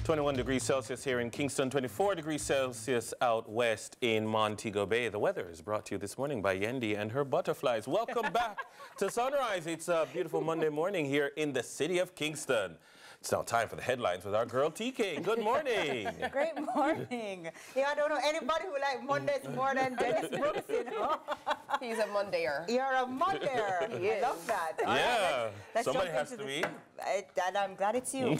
21 degrees Celsius here in Kingston, 24 degrees Celsius out west in Montego Bay. The weather is brought to you this morning by Yendi and her butterflies. Welcome back to Sunrise. It's a beautiful Monday morning here in the city of Kingston. It's now time for the headlines with our girl TK. Good morning. Great morning. Yeah, I don't know anybody who like Mondays more than Dennis Brooks, you know? He's a Mondayer. You're a Mondayer. I love that. All Yeah, right, let's somebody jump has into to be. And I'm glad it's you.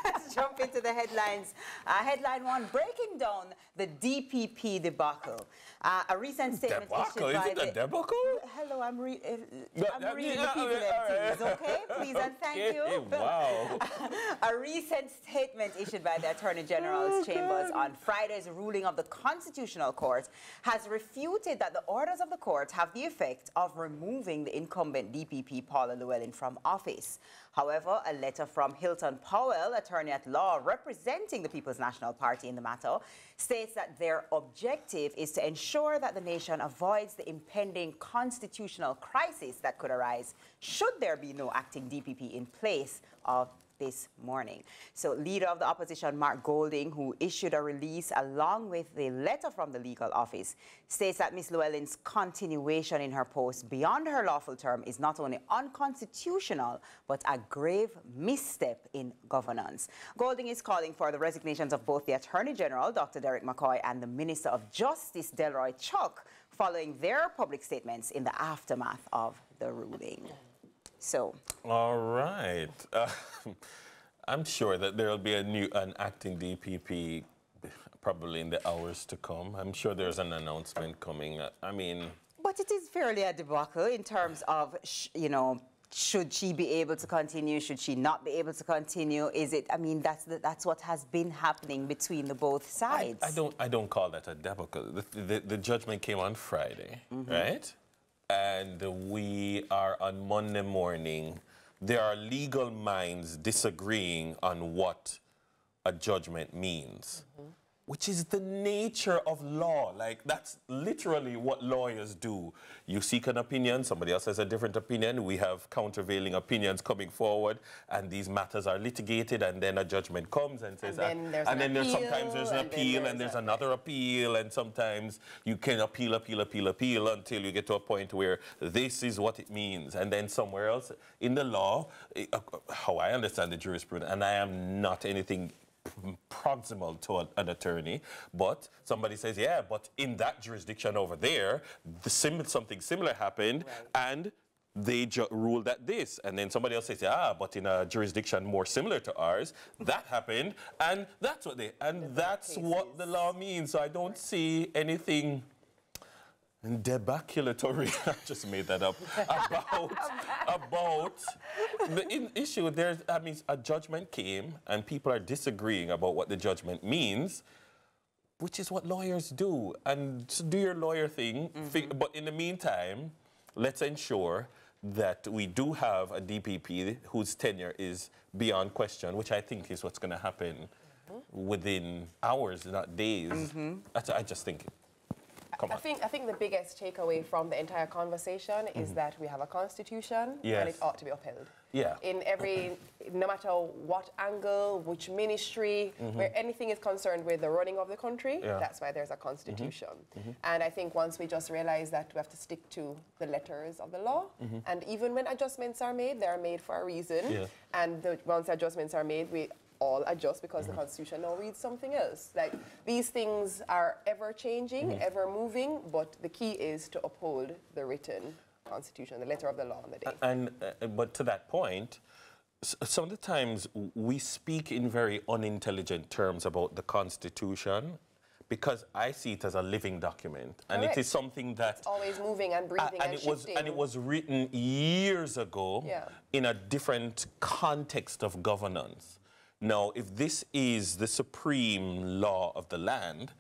Let's jump into the headlines. Headline one, breaking down the DPP debacle. A recent statement Debacle? issued Is by it a debacle? Hello, I'm reading the people empties, okay? Please and thank you. Wow. A recent statement issued by the Attorney General's chambers on Friday's ruling of the Constitutional Court has refuted that the orders of the court have the effect of removing the incumbent DPP Paula Llewellyn from office. However, a letter from Hilton Powell, attorney at law representing the People's National Party in the matter, states that their objective is to ensure that the nation avoids the impending constitutional crisis that could arise should there be no acting DPP in place of this morning. So leader of the opposition, Mark Golding, who issued a release along with the letter from the legal office, states that Ms. Llewellyn's continuation in her post beyond her lawful term is not only unconstitutional, but a grave misstep in governance. Golding is calling for the resignations of both the Attorney General, Dr. Derek McCoy, and the Minister of Justice, Delroy Chuck, following their public statements in the aftermath of the ruling. So. All right. I'm sure that there will be an acting DPP probably in the hours to come. I'm sure there's an announcement coming. I mean... But it is fairly a debacle in terms of, you know, should she be able to continue? Should she not be able to continue? Is it, I mean, that's what has been happening between the both sides. I don't call that a debacle. The judgment came on Friday, right? And we are on Monday morning. There are legal minds disagreeing on what a judgment means, which is the nature of law. Like, that's literally what lawyers do. You seek an opinion, somebody else has a different opinion, we have countervailing opinions coming forward, and these matters are litigated, and then a judgment comes and says, and then sometimes there's an appeal, and there's another appeal, and sometimes you can appeal until you get to a point where this is what it means. And then somewhere else in the law, how I understand the jurisprudence, and I am not anything proximal to an attorney, but somebody says, yeah, but in that jurisdiction over there, something similar happened, and they ruled that this. And then somebody else says, yeah, but in a jurisdiction more similar to ours, that happened, and that's what that's what the law means. So I don't see anything debaculatory, I just made that up, about the issue. I mean, a judgment came and people are disagreeing about what the judgment means, which is what lawyers do. And so do your lawyer thing, but in the meantime, let's ensure that we do have a DPP whose tenure is beyond question, which I think is what's going to happen within hours, not days. I just think... I think the biggest takeaway from the entire conversation is that we have a constitution and it ought to be upheld. Yeah. In every, no matter what angle, which ministry, where anything is concerned with the running of the country, that's why there's a constitution. And I think once we just realize that we have to stick to the letters of the law, and even when adjustments are made, they are made for a reason. Yeah. And once adjustments are made, we all adjust because the Constitution now reads something else. Like, these things are ever changing, ever moving, but the key is to uphold the written Constitution, the letter of the law on the day. And but to that point, some of the times we speak in very unintelligent terms about the Constitution because I see it as a living document, and it is something that it's always moving and breathing and shifting. And it was written years ago in a different context of governance. Now, if this is the supreme law of the land,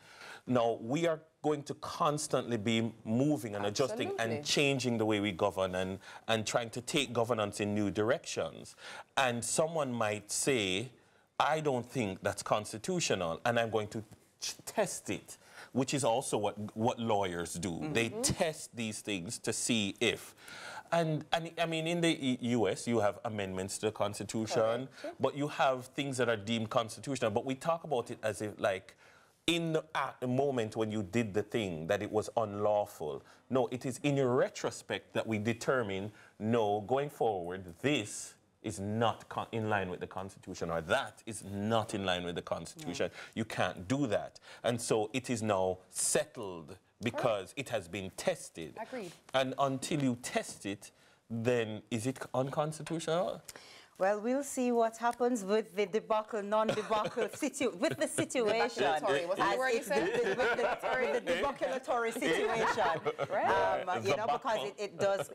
now we are going to constantly be moving and adjusting and changing the way we govern and trying to take governance in new directions. And someone might say, I don't think that's constitutional, and I'm going to test it, which is also what lawyers do. They test these things to see if. And I mean, in the U.S., you have amendments to the Constitution, but you have things that are deemed constitutional. But we talk about it as if, like, at the moment when you did the thing, that it was unlawful. No, it is in your retrospect that we determine, no, going forward, this is not in line with the Constitution, or that is not in line with the Constitution. No. You can't do that. And so it is now settled because it has been tested. Agreed. And until you test it, then is it unconstitutional? Well, we'll see what happens with the debacle, non-debacle with the situation. With the debaculatory situation. Right. You know, because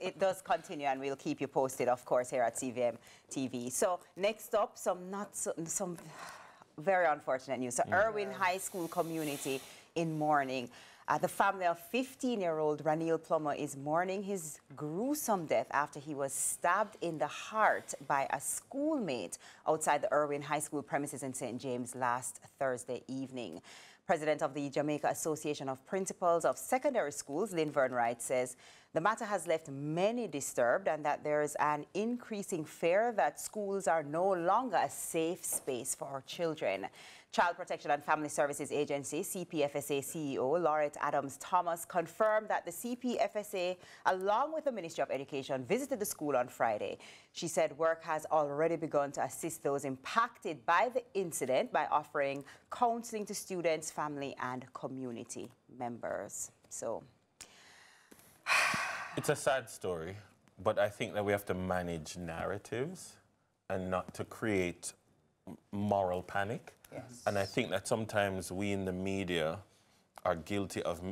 it does continue, and we'll keep you posted, of course, here at CVM TV. So next up, some very unfortunate news. So Irwin High School community in mourning. The family of 15-year-old Ranil Plummer is mourning his gruesome death after he was stabbed in the heart by a schoolmate outside the Irwin High School premises in St. James last Thursday evening. President of the Jamaica Association of Principals of Secondary Schools, Lynn Wright, says the matter has left many disturbed and that there is an increasing fear that schools are no longer a safe space for our children. Child Protection and Family Services Agency, CPFSA CEO Laurette Adams Thomas confirmed that the CPFSA, along with the Ministry of Education, visited the school on Friday. She said work has already begun to assist those impacted by the incident by offering counseling to students, family, and community members. So, it's a sad story, but I think that we have to manage narratives and not to create moral panic. Yes. And I think that sometimes we in the media are guilty of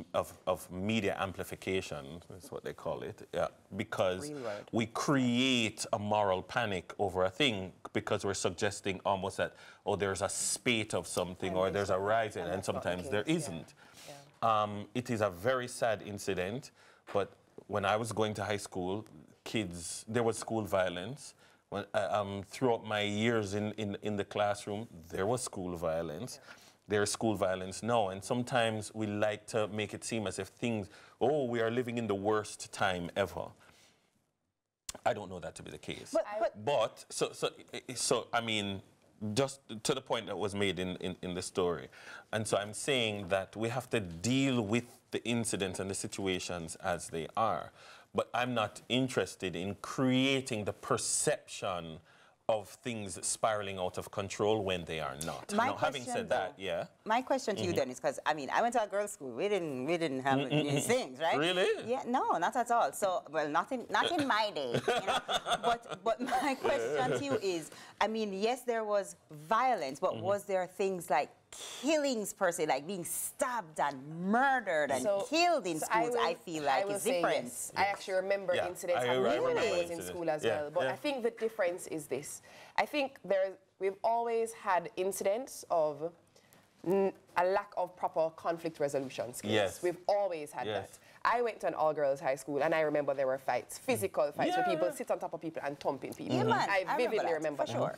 media amplification, that's what they call it, because we create a moral panic over a thing because we're suggesting almost that, oh, there's a spate of something or there's a rising, and sometimes there isn't. Yeah. It is a very sad incident, but when I was going to high school, there was school violence. Throughout my years in the classroom, there was school violence. There's school violence now, and sometimes we like to make it seem as if things, oh, we are living in the worst time ever. I don't know that to be the case. But so I mean, just to the point that was made in the story. And so I'm saying that we have to deal with the incidents and the situations as they are. But I'm not interested in creating the perception of things spiraling out of control when they are not. Now, having said that, my question to you then is, because I mean, I went to a girls' school. We didn't have these things, right? Really? Yeah, no, not at all. So, well, not in my day. You know? But my question to you is, I mean, yes, there was violence, but was there things like killings per se, like being stabbed and murdered and killed in schools? I feel like it's different. Yes. I actually remember incidents happening when I was in school as well. But I think the difference is this. I think we've always had incidents of a lack of proper conflict resolution skills. Yes. We've always had that. I went to an all-girls high school, and I remember there were fights, physical fights, where people sit on top of people and thumping people. I vividly remember for sure.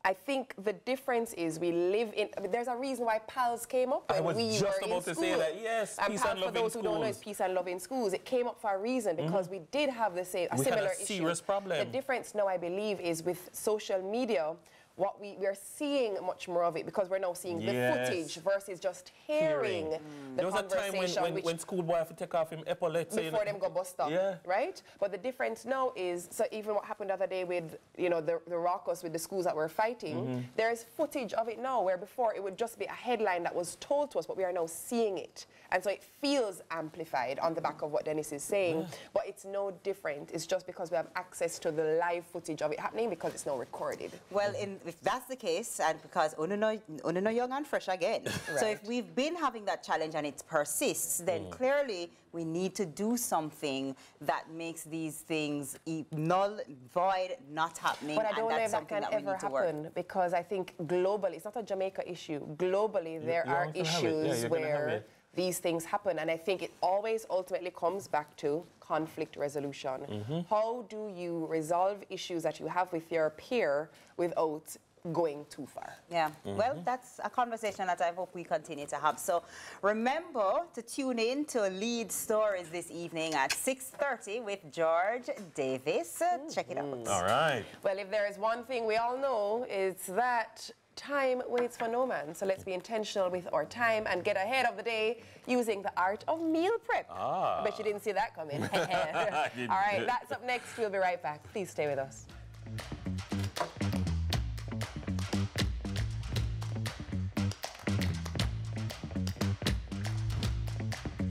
I think the difference is we live in, there's a reason why PALS came up when we were in school. I was just about to say that, yes, peace and love in schools. For those who don't know, it's peace and love in schools. It came up for a reason because we did have a similar issue. We had a serious problem. The difference now, I believe, is with social media, what we're seeing much more of it because we're now seeing the footage versus just hearing the there was conversation. A time when schoolboy have to take off him epaulets before them go bust up, right? But the difference now is, so even what happened the other day with, you know, the raucous with the schools that were fighting, there's footage of it now where before it would just be a headline that was told to us, but we are now seeing it. And so it feels amplified on the back of what Dennis is saying, but it's no different. It's just because we have access to the live footage of it happening because it's now recorded. Well, if that's the case, and because Uno young and fresh again, so if we've been having that challenge and it persists, then clearly we need to do something that makes these things null, void, not happening. But I don't know if that can ever happen because I think globally, it's not a Jamaica issue. Globally, there are issues where these things happen, and I think it always ultimately comes back to conflict resolution. How do you resolve issues that you have with your peer without going too far. Yeah, well, that's a conversation that I hope we continue to have. So remember to tune in to Lead Stories this evening at 6:30 with George Davis. Check it out. All right. Well, if there is one thing we all know, it's that time waits for no man. So let's be intentional with our time and get ahead of the day using the art of meal prep. I bet you didn't see that coming. All right, that's up next. We'll be right back. Please stay with us.